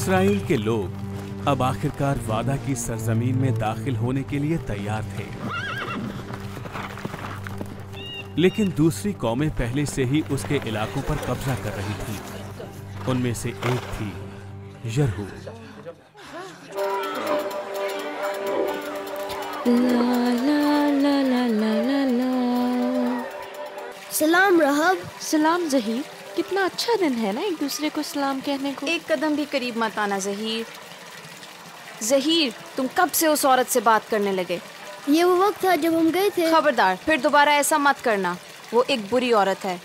Israel के लोग अब आखिरकार वादा की सरजमीन में दाखिल होने के लिए तैयार थे, लेकिन दूसरी कौमें पहले से ही उसके इलाकों पर कब्जा कर रही थीं। उनमें से एक थी यरहू। ला ला ला ला ला ला ला। सलाम रहब। सलाम ज़हीर। कितना अच्छा दिन है ना एक दूसरे को सलाम कहने को। एक कदम भी करीब मत आना ज़हीर। ज़हीर, तुम कब से उस औरत से बात करने लगे? ये वो वक्त था जब हम गए थे। खबरदार, फिर दोबारा ऐसा मत करना। वो एक बुरी औरत है।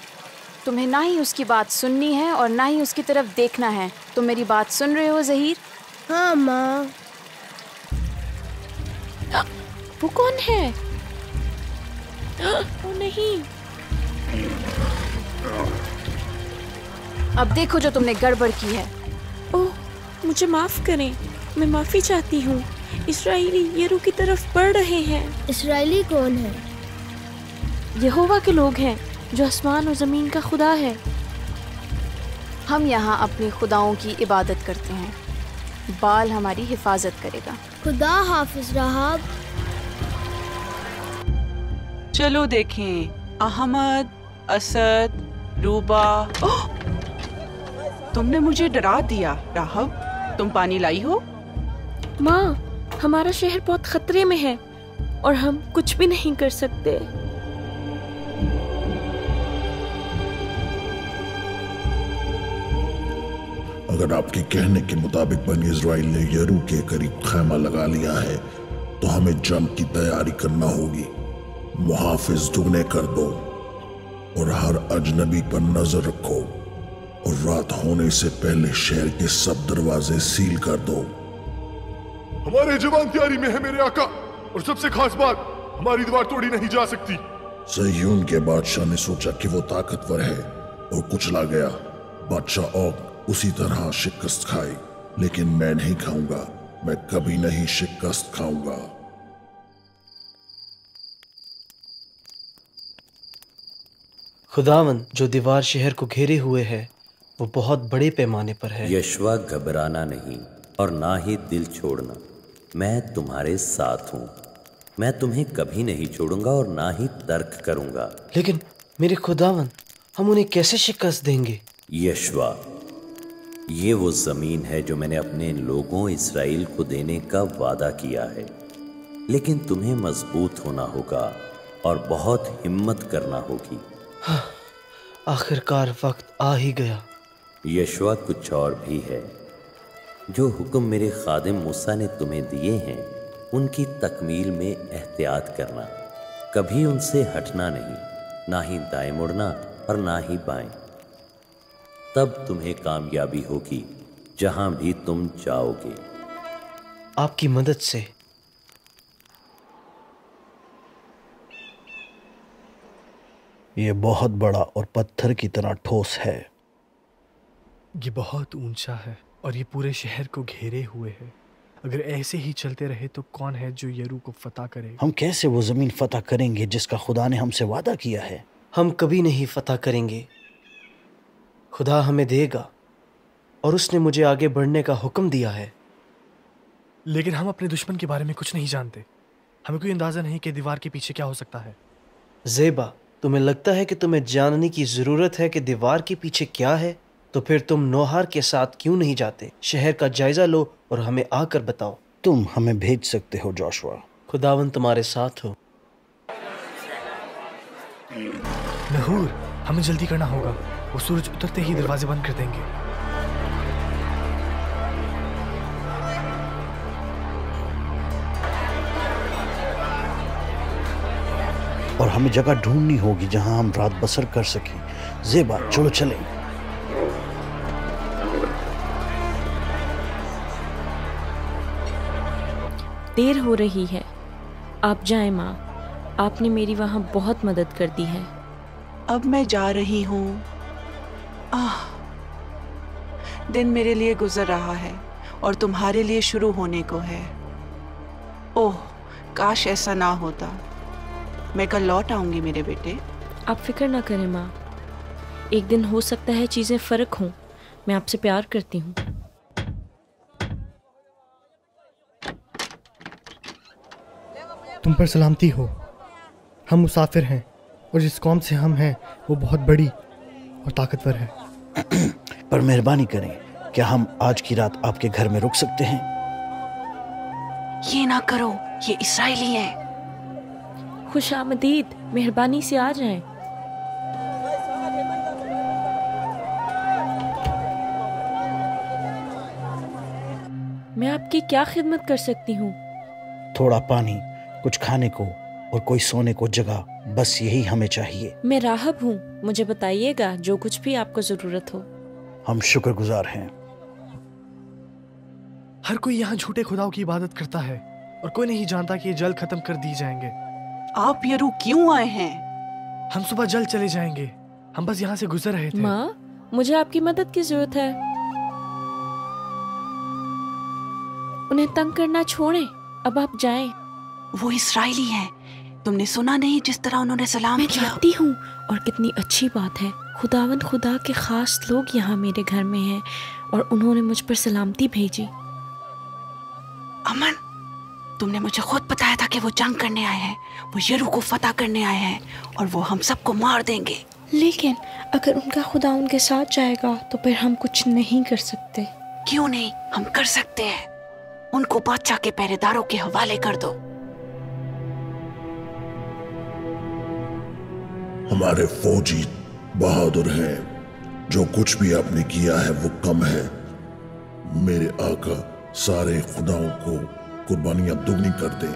तुम्हें ना ही उसकी बात सुननी है और ना ही उसकी तरफ देखना है। तुम मेरी बात सुन रहे हो ज़हीर? हाँ माँ। वो कौन है? वो नहीं। अब देखो जो तुमने गड़बड़ की है। ओह, मुझे माफ करें, मैं माफी चाहती हूँ। इसराइली यरू की तरफ बढ़ रहे हैं। इसराइली कौन है? यहोवा के लोग हैं जो आसमान और जमीन का खुदा है। हम यहाँ अपने खुदाओं की इबादत करते हैं। बाल हमारी हिफाजत करेगा। खुदा हाफिज रहब। चलो देखें, अहमद, असद, रूबा। तुमने मुझे डरा दिया। राहब, तुम पानी लाई हो? माँ, हमारा शहर बहुत खतरे में है और हम कुछ भी नहीं कर सकते। अगर आपके कहने के मुताबिक बनी इजराइल ने यरू के करीब खैमा लगा लिया है तो हमें जंग की तैयारी करना होगी। मुहाफिज दुगने कर दो और हर अजनबी पर नजर रखो और रात होने से पहले शहर के सब दरवाजे सील कर दो। हमारे जवान तैयारी में है मेरे आका, और सबसे खास बात, हमारी दीवार तोड़ी नहीं जा सकती। सह्यून के बादशाह ने सोचा कि वो ताकतवर है और कुचला गया। बादशाह औग उसी तरह शिकस्त खाई, लेकिन मैं नहीं खाऊंगा। मैं कभी नहीं शिकस्त खाऊंगा। खुदावन, जो दीवार शहर को घेरे हुए है वो बहुत बड़े पैमाने पर है। यशवा, घबराना नहीं और ना ही दिल छोड़ना। मैं तुम्हारे साथ हूँ। मैं तुम्हें कभी नहीं छोड़ूंगा और ना ही तर्क करूंगा। लेकिन मेरे खुदावन, हम उन्हें कैसे शिकस्त देंगे? यशवा, ये वो जमीन है जो मैंने अपने लोगों इसराइल को देने का वादा किया है, लेकिन तुम्हें मजबूत होना होगा और बहुत हिम्मत करना होगी। हाँ, आखिरकार वक्त आ ही गया। यशवा, कुछ और भी है। जो हुक्म मेरे खादिम मूसा ने तुम्हें दिए हैं उनकी तकमील में एहतियात करना। कभी उनसे हटना नहीं, ना ही दाएं मुड़ना और ना ही बाएं। तब तुम्हें कामयाबी होगी जहां भी तुम जाओगे। आपकी मदद से। ये बहुत बड़ा और पत्थर की तरह ठोस है। ये बहुत ऊंचा है और ये पूरे शहर को घेरे हुए है। अगर ऐसे ही चलते रहे तो कौन है जो यरू को फतह करेगा? हम कैसे वो जमीन फतह करेंगे जिसका खुदा ने हमसे वादा किया है? हम कभी नहीं फतह करेंगे। खुदा हमें देगा और उसने मुझे आगे बढ़ने का हुक्म दिया है। लेकिन हम अपने दुश्मन के बारे में कुछ नहीं जानते। हमें कोई अंदाजा नहीं कि दीवार के पीछे क्या हो सकता है। ज़ेबा, तुम्हें लगता है कि तुम्हें जानने की जरूरत है कि दीवार के पीछे क्या है? तो फिर तुम नौहार के साथ क्यों नहीं जाते? शहर का जायजा लो और हमें आकर बताओ। तुम हमें भेज सकते हो जोशुआ। खुदावन तुम्हारे साथ हो। नहूर, हमें जल्दी करना होगा। वो सूरज उतरते ही दरवाजे बंद कर देंगे। और हमें जगह ढूंढनी होगी जहां हम रात बसर कर सकें। ज़ेबा, चलो चलें। देर हो रही है, आप जाएं माँ। आपने मेरी वहाँ बहुत मदद कर दी है। अब मैं जा रही हूँ। दिन मेरे लिए गुजर रहा है और तुम्हारे लिए शुरू होने को है। ओह, काश ऐसा ना होता। मैं कल लौट आऊंगी मेरे बेटे। आप फिक्र ना करें माँ, एक दिन हो सकता है चीज़ें फ़र्क हों। मैं आपसे प्यार करती हूँ। तुम पर सलामती हो। हम मुसाफिर हैं और जिस कौम से हम हैं वो बहुत बड़ी और ताकतवर है। पर मेहरबानी करें, क्या हम आज की रात आपके घर में रुक सकते हैं? ये ना करो, ये इस्राएली हैं। खुशामदीद, मेहरबानी से आ जाएं। मैं आपकी क्या खिदमत कर सकती हूँ? थोड़ा पानी, कुछ खाने को और कोई सोने को जगह, बस यही हमें चाहिए। मैं राहब हूँ, मुझे बताइएगा जो कुछ भी आपको जरूरत हो। हम शुक्रगुजार हैं। हर कोई यहाँ झूठे खुदाओं की इबादत करता है और कोई नहीं जानता कि ये जल्द खत्म कर दी जाएंगे। आप यरू क्यों आए हैं? हम सुबह जल्द चले जाएंगे, हम बस यहाँ से गुजर रहे थे। माँ, मुझे आपकी मदद की जरूरत है। उन्हें तंग करना छोड़ें, अब आप जाएं। वो इस्राएली हैं। तुमने सुना नहीं जिस तरह उन्होंने सलाम मैं किया? जानती हूँ, और कितनी अच्छी बात है। खुदावंद खुदा के खास लोग यहाँ मेरे घर में हैं और उन्होंने मुझ पर सलामती भेजी। अमन, तुमने मुझे खुद बताया था कि वो जंग करने आए हैं, वो यरू को फतह करने आए हैं और वो हम सबको मार देंगे। लेकिन अगर उनका खुदा उनके साथ जाएगा तो फिर हम कुछ नहीं कर सकते। क्यों नहीं, हम कर सकते हैं। उनको बादशाह के पहरेदारों के हवाले कर दो। हमारे फौजी बहादुर हैं। जो कुछ भी आपने किया है वो कम है। मेरे आका सारे खुदाओं को कुर्बानियां दुगनी कर दें।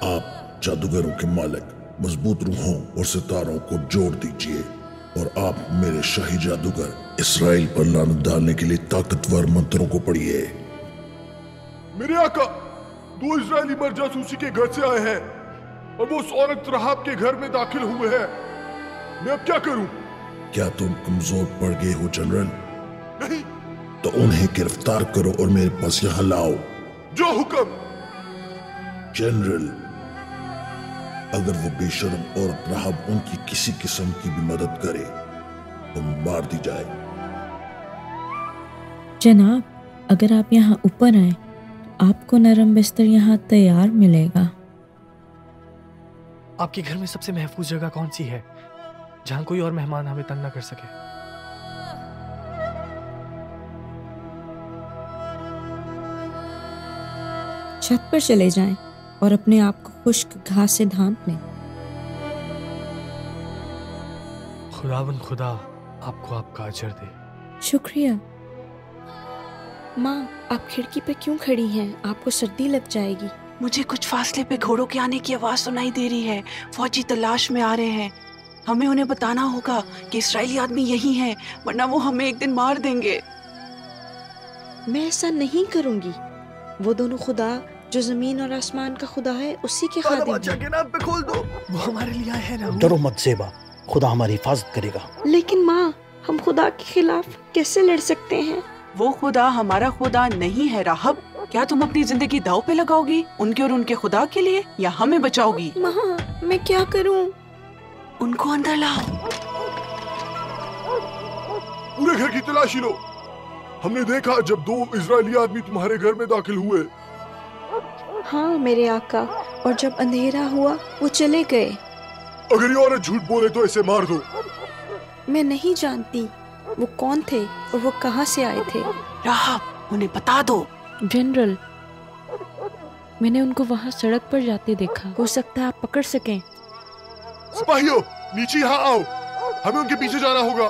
आप जादूगरों के मालिक मजबूत रूहों और सितारों को जोड़ दीजिए और आप मेरे शाही जादूगर इस्राइल पर लानत डालने के लिए ताकतवर मंत्रों को पढ़िए। मेरे आका, 2 इजरायली मर जासूसी के घर से आए हैं और वो उस औरत रहाब के घर में दाखिल हुए हैं। मैं अब क्या करूं? क्या तुम कमजोर पड़ गए हो जनरल? नहीं। तो उन्हें गिरफ्तार करो और मेरे पास यहाँ लाओ। जो हुक्म। जनरल, अगर वो बेशर्म औरत रहाब उनकी किसी किस्म की भी मदद करे तो मार दी जाए। जनाब, अगर आप यहाँ ऊपर आए, आपको नरम बिस्तर यहाँ तैयार मिलेगा। आपके घर में सबसे महफूज जगह कौन सी है जहाँ कोई और मेहमान हमें तंग न कर सके? छत पर चले जाएं और अपने आप को खुश्क घास से ढांप लें। खुदावंद खुदा आपको आपका अजर दे। शुक्रिया। माँ, आप खिड़की पे क्यों खड़ी हैं? आपको सर्दी लग जाएगी। मुझे कुछ फासले पे घोड़ों के आने की आवाज सुनाई दे रही है। फौजी तलाश में आ रहे हैं। हमें उन्हें बताना होगा कि इस्राएली आदमी यही हैं, वरना वो हमें एक दिन मार देंगे। मैं ऐसा नहीं करूंगी। वो दोनों खुदा जो जमीन और आसमान का खुदा है, उसी के खादिम हैं। नाम पे खोल दो, वो हमारे लिए आए हैं ना। डरो मत ज़ेबा, खुदा हमारी हिफाजत करेगा। लेकिन माँ, हम खुदा के खिलाफ कैसे लड़ सकते हैं? वो खुदा हमारा खुदा नहीं है राहब। क्या तुम अपनी जिंदगी दांव पे लगाओगी उनके और उनके खुदा के लिए, या हमें बचाओगी? माँ, मैं क्या करूँ? उनको अंदर लाओ। पूरे घर की तलाशी लो। हमने देखा जब 2 इजरायली आदमी तुम्हारे घर में दाखिल हुए। हाँ मेरे आका, और जब अंधेरा हुआ वो चले गए। अगर ये औरत झूठ बोले तो इसे मार दो। मैं नहीं जानती वो कौन थे और वो कहाँ से आए थे। राहब, उन्हें बता दो। जनरल, मैंने उनको वहाँ सड़क पर जाते देखा। हो सकता है आप पकड़ सकें। सिपाहियों, नीचे यहाँ आओ, हमें उनके पीछे जाना होगा।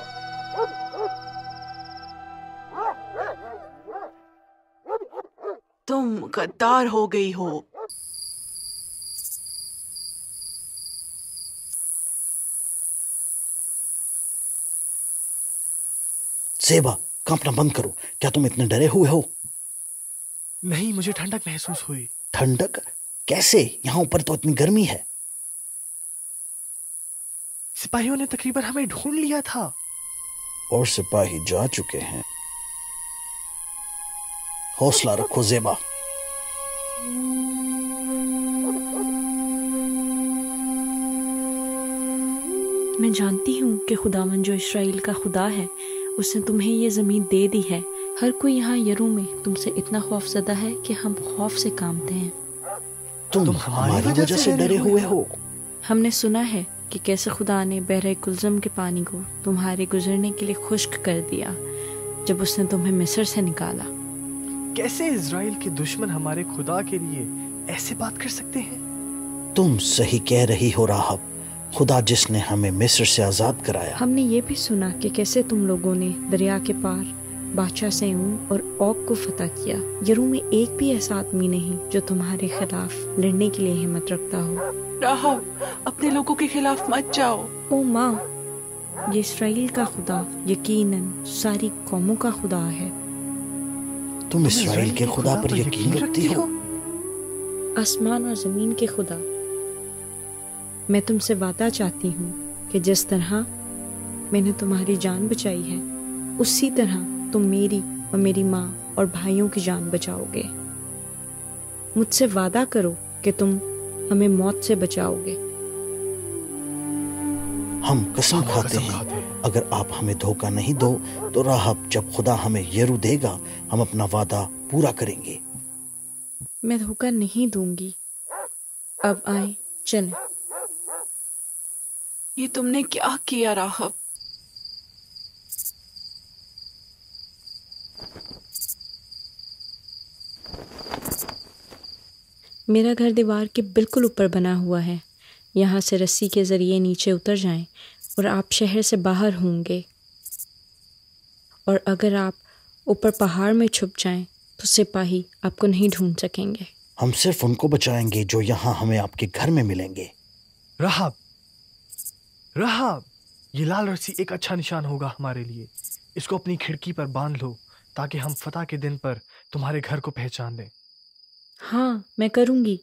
तुम गद्दार हो गई हो। ज़ेबा, कांपना बंद करो। क्या तुम इतने डरे हुए हो? नहीं, मुझे ठंडक महसूस हुई। ठंडक? कैसे? यहाँ ऊपर तो इतनी गर्मी है। सिपाहियों ने तकरीबन हमें ढूंढ लिया था। और सिपाही जा चुके हैं। हौसला रखो ज़ेबा। मैं जानती हूँ कि खुदावन जो इस्राएल का खुदा है, उसने तुम्हें ये ज़मीन दे दी है। हर कोई यहाँ यरू में तुमसे इतना खौफज़दा है कि हम खौफ से कांपते हैं। तुम हमारी वजह से डरे हुए हो? हमने सुना है कि कैसे खुदा ने बहरे कुलज़म के पानी को तुम्हारे गुजरने के लिए खुश्क कर दिया जब उसने तुम्हें मिस्र से निकाला। कैसे इजराइल के दुश्मन हमारे खुदा के लिए ऐसे बात कर सकते हैं? तुम सही कह रही हो राहब। खुदा जिसने हमें मिस्र से आजाद कराया। हमने ये भी सुना कि कैसे तुम लोगों ने दरिया के पार बादशाह सेऊन और औग को फतह किया। यरू में एक भी ऐसा आदमी नहीं जो तुम्हारे खिलाफ लड़ने के लिए हिम्मत रखता हो। राहब, अपने लोगों के खिलाफ मत जाओ। ओ माँ, ये इसराइल का खुदा यकीनन सारी कौमों का खुदा है। तुम इसराइल के खुदा पर यकीन रखती हो? आसमान और जमीन के खुदा, मैं तुमसे वादा चाहती हूँ कि जिस तरह मैंने तुम्हारी जान बचाई है उसी तरह तुम मेरी और मेरी माँ और भाइयों की जान बचाओगे। मुझसे वादा करो कि तुम हमें मौत से बचाओगे। हम कसम खाते हैं अगर आप हमें धोखा नहीं दो तो राहब, जब खुदा हमें यरू देगा हम अपना वादा पूरा करेंगे। मैं धोखा नहीं दूंगी। अब आए, चलें। ये तुमने क्या किया राहब? मेरा घर दीवार के बिल्कुल ऊपर बना हुआ है। यहाँ से रस्सी के ज़रिए नीचे उतर जाएं और आप शहर से बाहर होंगे। और अगर आप ऊपर पहाड़ में छुप जाएं तो सिपाही आपको नहीं ढूंढ सकेंगे। हम सिर्फ उनको बचाएंगे जो यहाँ हमें आपके घर में मिलेंगे। राहब, राहब, ये लाल रस्सी एक अच्छा निशान होगा हमारे लिए। इसको अपनी खिड़की पर बांध लो ताकि हम फतह के दिन पर तुम्हारे घर को पहचान लें। हाँ, मैं करूँगी।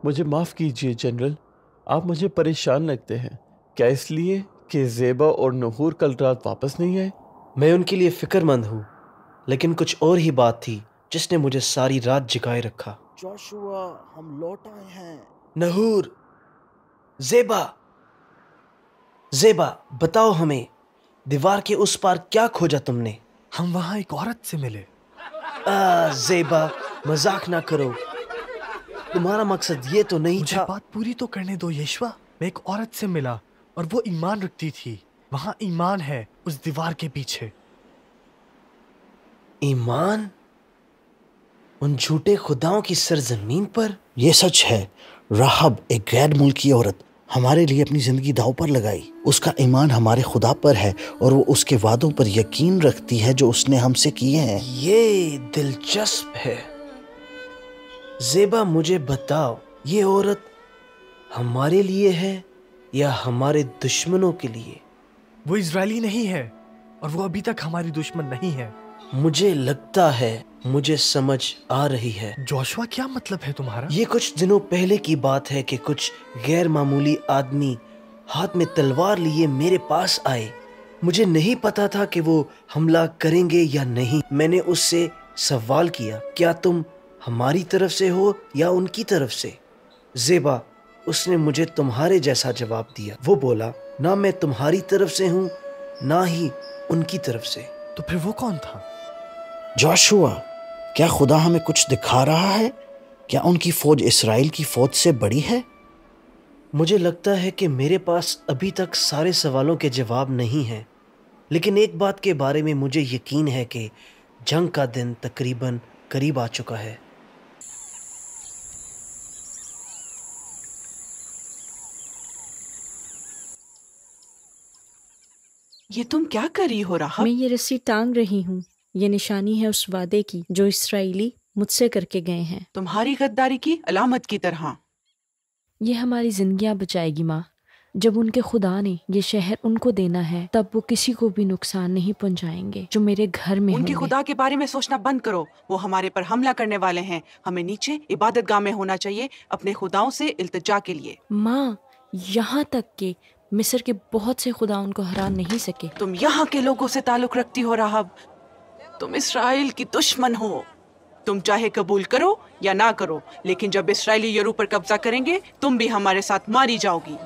मुझे माफ़ कीजिए जनरल, आप मुझे परेशान लगते हैं। क्या इसलिए कि ज़ेबा और नहूर कल रात वापस नहीं आए? मैं उनके लिए फिक्रमंद हूँ, लेकिन कुछ और ही बात थी जिसने मुझे सारी रात जगाए रखा। जोशुआ, हम लौट आए हैं। नहूर, ज़ेबा, ज़ेबा, बताओ हमें, दीवार के उस पार क्या खोजा तुमने? हम वहाँ एक औरत से मिले। ज़ेबा, मजाक ना करो। तुम्हारा मकसद ये तो नहीं मुझे था। बात पूरी तो करने दो यीशुआ। मैं एक औरत से मिला और वो ईमान रखती थी। वहाँ ईमान है उस दीवार के पीछे। ईमान? उन झूठे खुदाओं की सरजमीन पर? ये सच है। राहब, एक गैर मुल्की औरत, हमारे लिए अपनी जिंदगी दांव पर लगाई। उसका ईमान हमारे खुदा पर है और वो उसके वादों पर यकीन रखती है जो उसने हमसे किए हैं। ये दिलचस्प है। ज़ेबा, मुझे बताओ, ये औरत हमारे लिए है या हमारे दुश्मनों के लिए? वो इजरायली नहीं है और वो अभी तक हमारी दुश्मन नहीं है। मुझे लगता है मुझे समझ आ रही है। जोशुआ, क्या मतलब है तुम्हारा? ये कुछ दिनों पहले की बात है कि कुछ गैर मामूली आदमी हाथ में तलवार लिए मेरे पास आए। मुझे नहीं पता था कि वो हमला करेंगे या नहीं। मैंने उससे सवाल किया, क्या तुम हमारी तरफ से हो या उनकी तरफ से? ज़ेबा, उसने मुझे तुम्हारे जैसा जवाब दिया। वो बोला, ना मैं तुम्हारी तरफ से हूँ ना ही उनकी तरफ से। तो फिर वो कौन था? जोशुआ, क्या खुदा हमें कुछ दिखा रहा है? क्या उनकी फौज इस्राएल की फौज से बड़ी है? मुझे लगता है कि मेरे पास अभी तक सारे सवालों के जवाब नहीं हैं, लेकिन एक बात के बारे में मुझे यकीन है कि जंग का दिन तकरीबन करीब आ चुका है। ये तुम क्या कर रही हो राहब? मैं ये रस्सी टांग रही हूँ। ये निशानी है उस वादे की जो इसराइली मुझसे करके गए हैं। तुम्हारी गद्दारी की अलामत की तरह। ये हमारी जिंदगियां बचाएगी माँ। जब उनके खुदा ने ये शहर उनको देना है तब वो किसी को भी नुकसान नहीं पहुंचाएंगे जो मेरे घर में उनके होंगे। खुदा के बारे में सोचना बंद करो। वो हमारे पर हमला करने वाले हैं। हमें नीचे इबादत गाह में होना चाहिए अपने खुदाओं से इल्तिजा के लिए। माँ, यहाँ तक कि मिस्र के बहुत से खुदा उनको हरा नहीं सके। तुम यहाँ के लोगों से ताल्लुक रखती हो राहब। तुम इसराइल की दुश्मन हो। तुम चाहे कबूल करो या ना करो, लेकिन जब इसराइली यरू पर कब्जा करेंगे तुम भी हमारे साथ मारी जाओगी।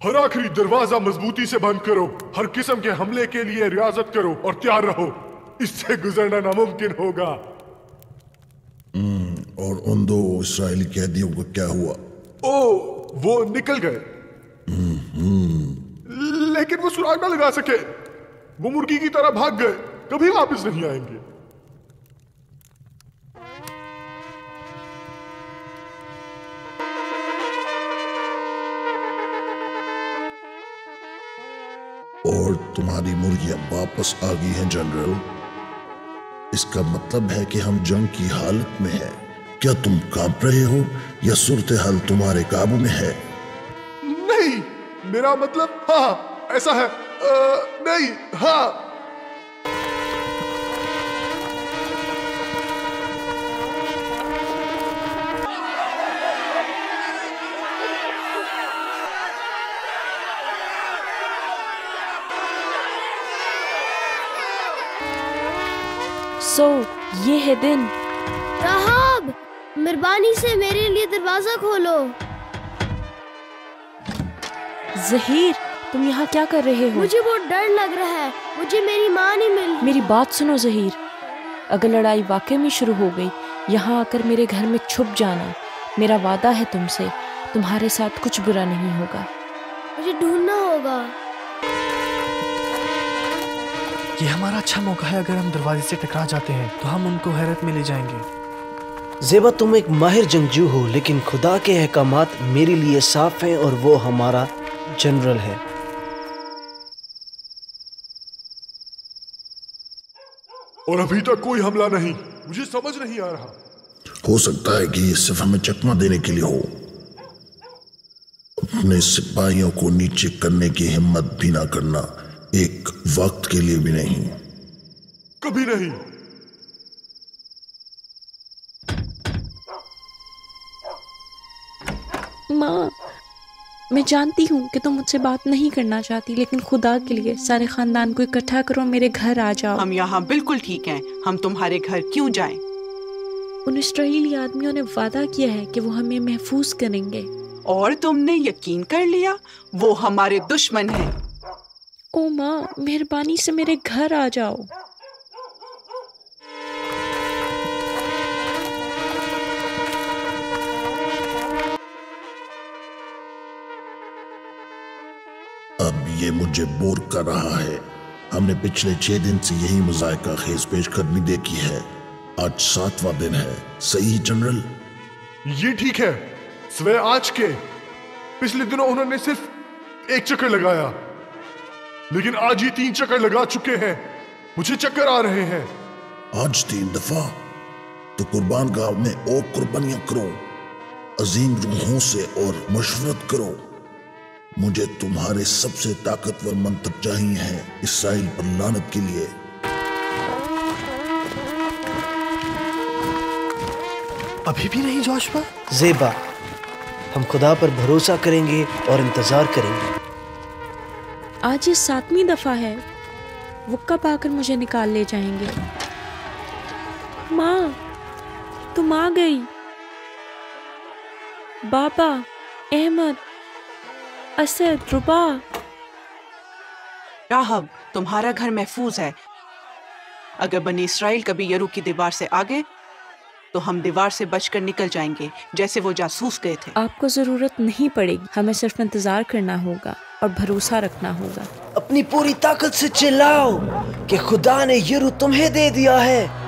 हर आखिरी दरवाजा मजबूती से बंद करो। हर किस्म के हमले के लिए रियाजत करो और तैयार रहो। इससे गुजरना नामुमकिन होगा। और उन 2 इस्राएली कैदियों को क्या हुआ? वो निकल गए, लेकिन वो सुराग न लगा सके। वो मुर्गी की तरह भाग गए, कभी वापस नहीं आएंगे। और तुम्हारी मुर्गियां वापस आ गई हैं जनरल। इसका मतलब है कि हम जंग की हालत में हैं। क्या तुम कांप रहे हो या सूरत हाल तुम्हारे काबू में है? नहीं, मेरा मतलब हाँ ऐसा है। नहीं, हाँ। ये है दिन। राहब, मेहरबानी से मेरे लिए दरवाजा खोलो। ज़हीर, तुम यहाँ क्या कर रहे हो? मुझे बहुत डर लग रहा है। मुझे मेरी माँ नहीं मिल। मेरी बात सुनो ज़हीर, अगर लड़ाई वाकई में शुरू हो गई, यहाँ आकर मेरे घर में छुप जाना। मेरा वादा है तुमसे, तुम्हारे साथ कुछ बुरा नहीं होगा। मुझे ढूंढना होगा। ये हमारा अच्छा मौका है। अगर हम दरवाजे से टकरा जाते हैं तो हम उनको हैरत में ले जाएंगे। ज़ेबा, तुम एक माहिर जंगजू हो, लेकिन खुदा के अहकामात मेरे लिए साफ हैं और वो हमारा जनरल है। और अभी तक कोई हमला नहीं। मुझे समझ नहीं आ रहा। हो सकता है कि ये सिर्फ हमें चकमा देने के लिए हो। अपने सिपाहियों को नीचे करने की हिम्मत भी ना करना, एक वक्त के लिए भी नहीं। कभी नहीं। माँ, मैं जानती हूँ कि तुम मुझसे बात नहीं करना चाहती, लेकिन खुदा के लिए सारे खानदान को इकट्ठा करो, मेरे घर आ जाओ। हम यहाँ बिल्कुल ठीक हैं। हम तुम्हारे घर क्यों जाएं? उन इस्राएली आदमियों ने वादा किया है कि वो हमें महफूज करेंगे। और तुमने यकीन कर लिया? वो हमारे दुश्मन हैं। ओ माँ, मेहरबानी से मेरे घर आ जाओ। अब ये मुझे बोर कर रहा है। हमने पिछले 6 दिन से यही मुज़ायका खेज पेशकदमी देखी है। आज 7वां दिन है। सही जनरल? ये ठीक है। सिवाय आज के, पिछले दिनों उन्होंने सिर्फ 1 चक्कर लगाया, लेकिन आज ये 3 चक्कर लगा चुके हैं। मुझे चक्कर आ रहे हैं। आज 3 दफा? तो कुर्बान गांव में और कुर्बानियां करो, अजीम रूहों से और मशवरत करो। मुझे तुम्हारे सबसे ताकतवर मंत्र चाहिए हैं इसराइल पर लानत के लिए। अभी भी नहीं जोशुआ? ज़ेबा, हम खुदा पर भरोसा करेंगे और इंतजार करेंगे। आज ये 7वीं दफा है। वो कब आकर मुझे निकाल ले जाएंगे? माँ, तुम आ गई। बाबा, अहमद, असद, रुबा। राहब, तुम्हारा घर महफूज है। अगर बनी इस्राइल कभी यरू की दीवार से आ गए तो हम दीवार से बचकर निकल जाएंगे, जैसे वो जासूस गए थे। आपको जरूरत नहीं पड़ेगी। हमें सिर्फ इंतजार करना होगा और भरोसा रखना होगा। अपनी पूरी ताकत से चिल्लाओ कि खुदा ने यरू तुम्हें दे दिया है।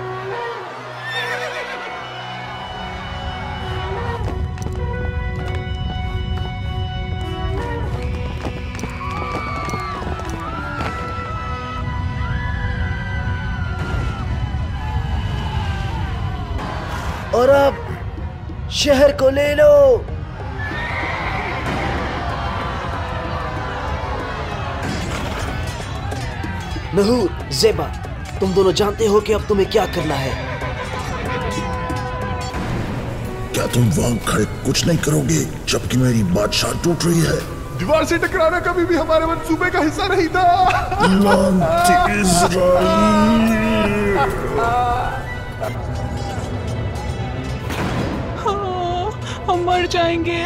और अब शहर को ले लो। नहूर, ज़ेबा, तुम दोनों जानते हो कि अब तुम्हें क्या करना है। क्या तुम वहां खड़े कुछ नहीं करोगे जबकि मेरी बादशाह टूट रही है? दीवार से टकराना कभी भी हमारे मंसूबे का हिस्सा नहीं था। हम मर जाएंगे।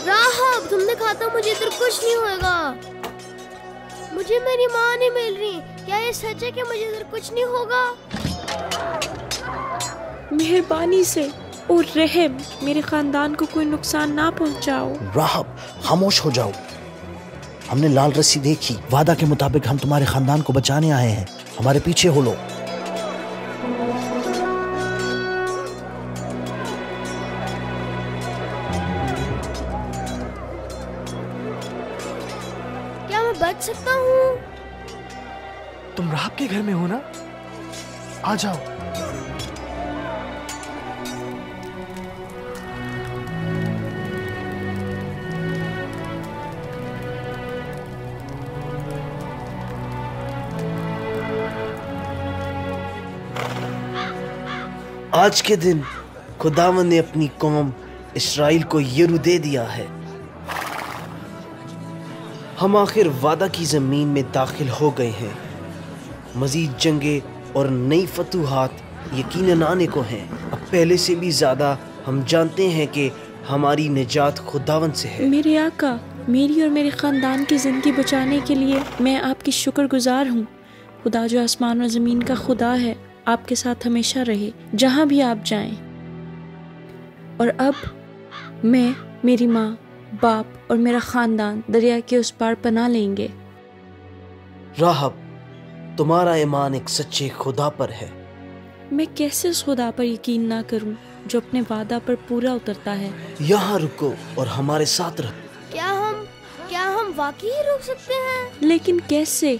राहब, तुमने कहा था मुझे इधर कुछ नहीं होगा। मुझे मेरी माँ नहीं मिल रही। क्या ये सच है कि मुझे इधर कुछ नहीं होगा? मेहरबानी से और रहम, मेरे खानदान को कोई नुकसान ना पहुंचाओ। राहब, खामोश हो जाओ। हमने लाल रस्सी देखी। वादा के मुताबिक हम तुम्हारे खानदान को बचाने आए हैं। हमारे पीछे हो लो। क्या मैं बच सकता हूँ? तुम राहब के घर में हो ना? आ जाओ। आज के दिन खुदावंद ने अपनी कौम इस्राइल को यरू दे दिया है। हम आखिर वादा की ज़मीन में दाखिल हो गए हैं। मज़ीद जंगे और नई फतूहात यकीनन आने को हैं। अब पहले से भी ज़्यादा हम जानते हैं कि हमारी निजात खुदावंद से है। मेरे आका, मेरी और मेरे ख़ानदान की ज़िंदगी बचाने के लिए मैं आपकी शुक्रगुजार हूँ। खुदा जो आसमान और ज़मीन का खुदा है, आपके साथ हमेशा रहे जहाँ भी आप जाएं। और अब मैं, मेरी माँ, बाप और मेरा ख़ानदान दरिया के उस पार पनाह लेंगे। राहब, तुम्हारा ईमान एक सच्चे खुदा पर है। मैं कैसे उस खुदा पर यकीन ना करूं जो अपने वादा पर पूरा उतरता है। यहाँ रुको और हमारे साथ रहो। क्या हम वाकई रुक सकते हैं? लेकिन कैसे?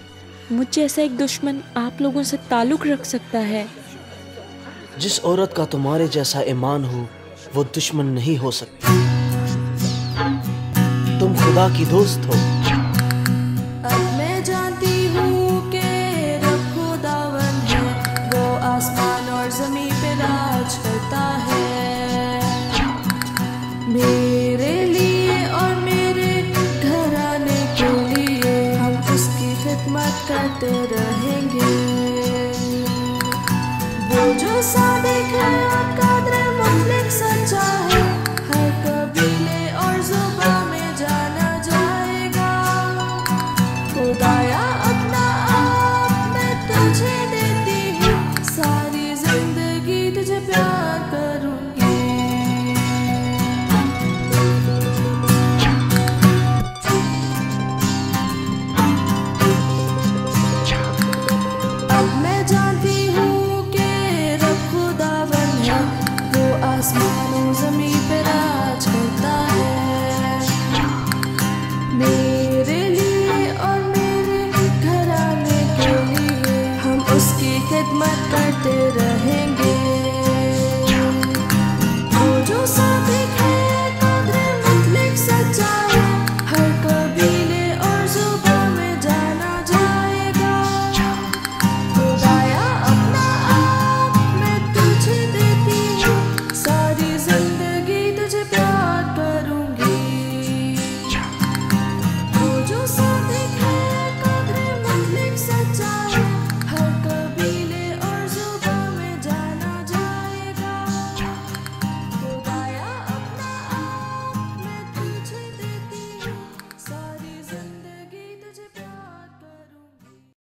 मुझ जैसा एक दुश्मन आप लोगों से ताल्लुक रख सकता है? जिस औरत का तुम्हारे जैसा ईमान हो वो दुश्मन नहीं हो सकती। तुम खुदा की दोस्त हो। अब मैं जानती हूँ कि रब खुदावंद है, वो आसमान और ज़मीन पे राज करता है। मेरे लिए और मेरे घराने के लिए हम उसकी खिदमत करते रहेंगे। वो जो सादिक है और कादिर मुतलक सच्चा है, हर कबीले और ज़ुबान में जाना जाएगा। खुदाया अपना आप मैं तुझे देती हूँ, सारी जिंदगी तुझे प्यार करूँगी। अब मैं जानती हूँ कि रब खुदावंद है, वो आसमानों ज़मीन पे राज करता है।